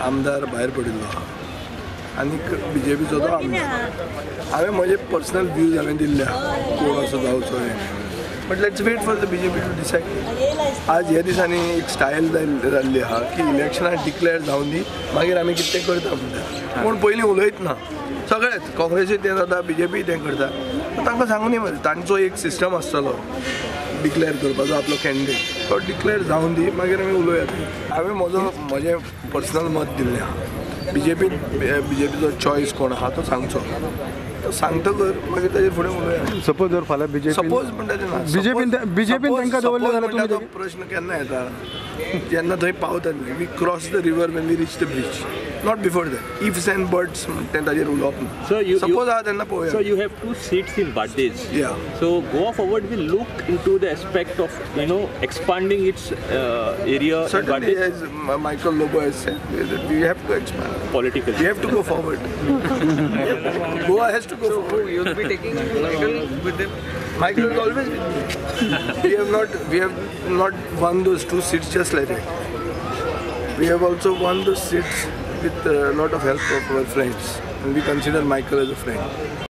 आमदार भायर पडिल्लो आहा आनी BJPचो तो आमदार. हांवें म्हजे पर्सनल व्ह्यूज हांवें दिल्ले आहा कोण असो जावचो हें. But let's wait for the BJP to decide. आज ह्या दिसांनी एक स्टायल जाल्ली आहा की इलेक्शनां डिक्लेअर जावन दी मागीर आमी कितें करता म्हणटा. कोण पयलीं उलयत ना. सगळेच काँग्रेसीय तें जाता BJP तें करता. तांकां सांगून दी मरे तांचो एक सिस्टम आसतलो डिक्लेअर करपाचो आपलो कॅन्डिडेट तो डिक्लेअर जावन दी मागीर आमी उलोवया. हांवें म्हजें पर्सनल मत दिल्लें आहा. BJPचो चॉयस कोण आहा तो सांगचो. तो सांगतकर मागीर ताजे फुडें उलोवया. सपोज जर फाल्यां सपोज म्हणटा तें ना. बीजेपीन तांकां दवरलें जाल्यार तुमी तो प्रश्न केन्ना येता जेन्ना थंय पावता we cross the river when we reach the bridge. Not before that ifs and buts तें ताजेर उलोवप ना. सपोज आहा तेन्ना पळोवया. So you have 2 seats in Bardes. Yeah. So go forward, we'll look into the aspect of expanding its area. Certainly, as Michael Lobo has said, that we have to expand. Politically. We have to go forward. Goa has to go forward. You'll be taking Michael with them. Michael will always be there. We have not won those 2 seats just like that. We have also won those seats with a lot of help of our friends, and we consider Michael as a friend.